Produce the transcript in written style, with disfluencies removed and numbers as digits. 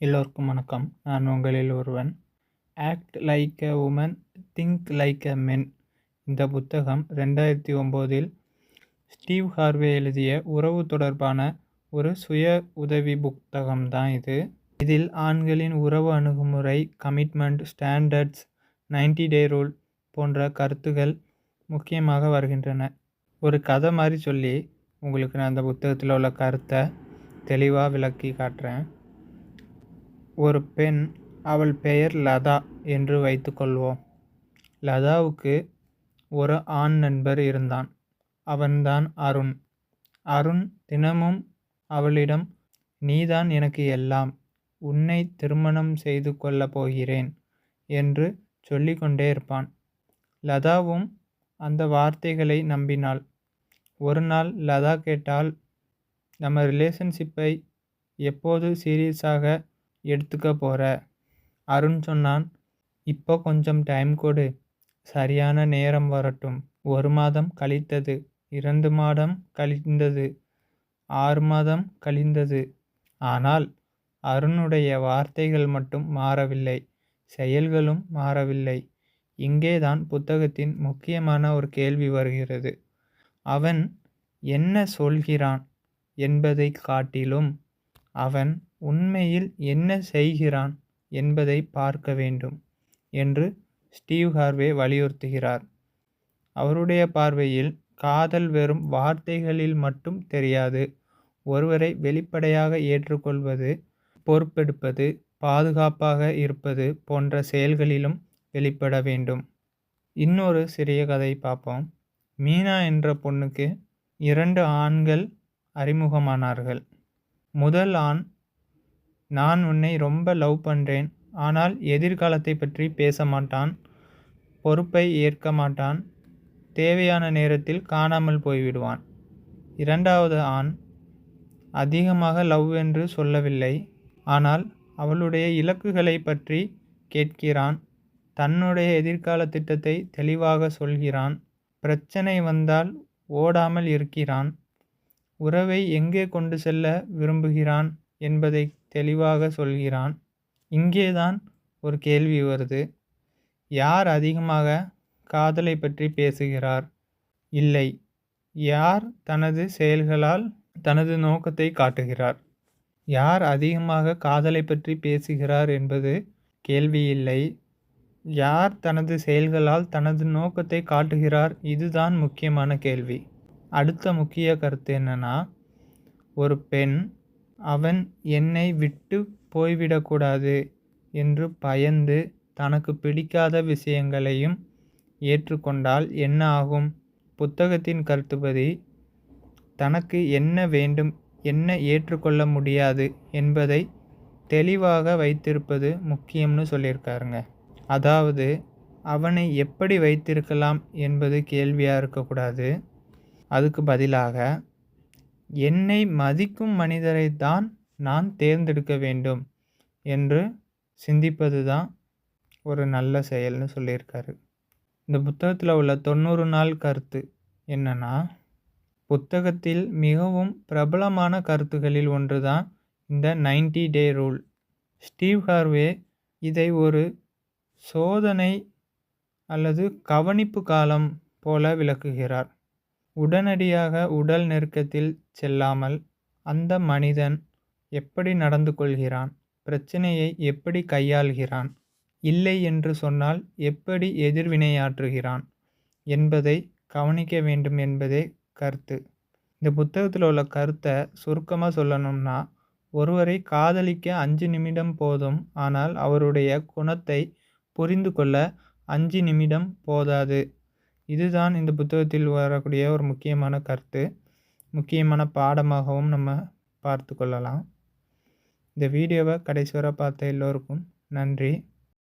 எல்லோருக்கும் வணக்கம். நான் உங்களில் ஒருவன். Act like a woman, think like a men. இந்த புத்தகம் 2009இல் ஸ்டீவ் ஹார்வே எழுதிய உறவு தொடர்பான ஒரு சுய உதவி புத்தகம் தான் இது. இதில் ஆண்களின் உறவு அணுகுமுறை, கமிட்மெண்ட், ஸ்டாண்டர்ட்ஸ், 90 டே ரூல் போன்ற கருத்துகள் முக்கியமாக வருகின்றன. ஒரு கதை மாதிரி சொல்லி உங்களுக்கு நான் அந்த புத்தகத்தில் உள்ள கருத்தை தெளிவாக விளக்கி காட்டுறேன். ஒரு பெண், அவள் பெயர் லதா என்று வைத்துக்கொள்வோம். லதாவுக்கு ஒரு ஆண் நண்பர் இருந்தான். அவன்தான் அருண். அருண் தினமும் அவளிடம், நீதான் எனக்கு எல்லாம், உன்னை திருமணம் செய்து கொள்ளப் போகிறேன் என்று சொல்லிக்கொண்டே இருப்பான். லதாவும் அந்த வார்த்தைகளை நம்பினாள். ஒரு நாள் லதா கேட்டாள், நம்ம ரிலேஷன்ஷிப்பை எப்போது சீரியஸாக எடுத்துக்க போற? அருண் சொன்னான், இப்போ கொஞ்சம் டைம் கொடு, சரியான நேரம் வரட்டும். 1 மாதம் கழித்தது, 2 மாதம் கழிந்தது, 6 மாதம் கழிந்தது. ஆனால் அருணுடைய வார்த்தைகள் மட்டும் மாறவில்லை, செயல்களும் மாறவில்லை. இங்கேதான் புத்தகத்தின் முக்கியமான ஒரு கேள்வி வருகிறது. அவன் என்ன சொல்கிறான் என்பதை காட்டிலும் அவன் உண்மையில் என்ன செய்கிறான் என்பதை பார்க்க வேண்டும் என்று ஸ்டீவ் ஹார்வே வலியுறுத்துகிறார். அவருடைய பார்வையில் காதல் வெறும் வார்த்தைகளில் மட்டும் தெரியாது. ஒருவரை வெளிப்படையாக ஏற்றுக்கொள்வது, பொறுப்பெடுப்பது, பாதுகாப்பாக இருப்பது போன்ற செயல்களிலும் வெளிப்பட வேண்டும். இன்னொரு சிறிய கதை பார்ப்போம். மீனா என்ற பொண்ணுக்கு 2 ஆண்கள் அறிமுகமானார்கள். முதல் ஆண், நான் உன்னை ரொம்ப லவ் பண்ணுறேன், ஆனால் எதிர்காலத்தை பற்றி பேச மாட்டான், பொறுப்பை ஏற்க மாட்டான், தேவையான நேரத்தில் காணாமல் போய்விடுவான். 2வது ஆண், அதிகமாக லவ் என்று சொல்லவில்லை, ஆனால் அவளுடைய இலக்குகளை பற்றி கேட்கிறான், தன்னுடைய எதிர்கால திட்டத்தை தெளிவாக சொல்கிறான், பிரச்சனை வந்தால் ஓடாமல் இருக்கிறான், உறவை எங்கே கொண்டு செல்ல விரும்புகிறான் என்பதை தெளிவாக சொல்கிறான். இங்கேதான் ஒரு கேள்வி வருது. யார் அதிகமாக காதலை பற்றி பேசுகிறார்? இல்லை. யார் தனது செயல்களால் தனது நோக்கத்தை காட்டுகிறார்? யார் அதிகமாக காதலை பற்றி பேசுகிறார் என்பது கேள்வி இல்லை. யார் தனது செயல்களால் தனது நோக்கத்தை காட்டுகிறார், இதுதான் முக்கியமான கேள்வி. அடுத்த முக்கிய கருத்து என்னன்னா, ஒரு பெண், அவன் என்னை விட்டு போய்விடக்கூடாது என்று பயந்து தனக்கு பிடிக்காத விஷயங்களையும் ஏற்றுக்கொண்டால் என்ன ஆகும்? புத்தகத்தின் கருத்துப்படி தனக்கு என்ன வேண்டும், என்ன ஏற்றுக்கொள்ள முடியாது என்பதை தெளிவாக வைத்திருப்பது முக்கியம்னு சொல்லியிருக்காருங்க. அதாவது அவனை எப்படி வைத்திருக்கலாம் என்பது கேள்வியாக இருக்கக்கூடாது. அதுக்கு பதிலாக என்னை மதிக்கும் மனிதரை தான் நான் தேர்ந்தெடுக்க வேண்டும் என்று சிந்திப்பது தான் ஒரு நல்ல செயல்னு சொல்லியிருக்காரு. இந்த புத்தகத்தில் உள்ள 90 நாள் கருத்து என்னன்னா, புத்தகத்தில் மிகவும் பிரபலமான கருத்துகளில் ஒன்று தான் இந்த 90 டே ரூல். ஸ்டீவ் ஹார்வே இதை ஒரு சோதனை அல்லது கவனிப்பு காலம் போல விளக்குகிறார். உடனடியாக உடல் நெருக்கத்தில் செல்லாமல் அந்த மனிதன் எப்படி நடந்து கொள்கிறான், பிரச்சனையை எப்படி கையாள்கிறான், இல்லை என்று சொன்னால் எப்படி எதிர்வினையாற்றுகிறான் என்பதை கவனிக்க வேண்டும் என்பதே கருத்து. இந்த புத்தகத்தில் உள்ள கருத்தை சுருக்கமாக சொல்லணும்னா, ஒருவரை காதலிக்க 5 நிமிடம் போதும், ஆனால் அவருடைய குணத்தை புரிந்து கொள்ள 5 நிமிடம் போதாது. இதுதான் இந்த புத்தகத்தில் வரக்கூடிய ஒரு முக்கியமான கருத்து. முக்கியமான பாடமாகவும் நம்ம பார்த்து கொள்ளலாம். இந்த வீடியோவை கடைசி வரை பார்த்த எல்லோருக்கும் நன்றி.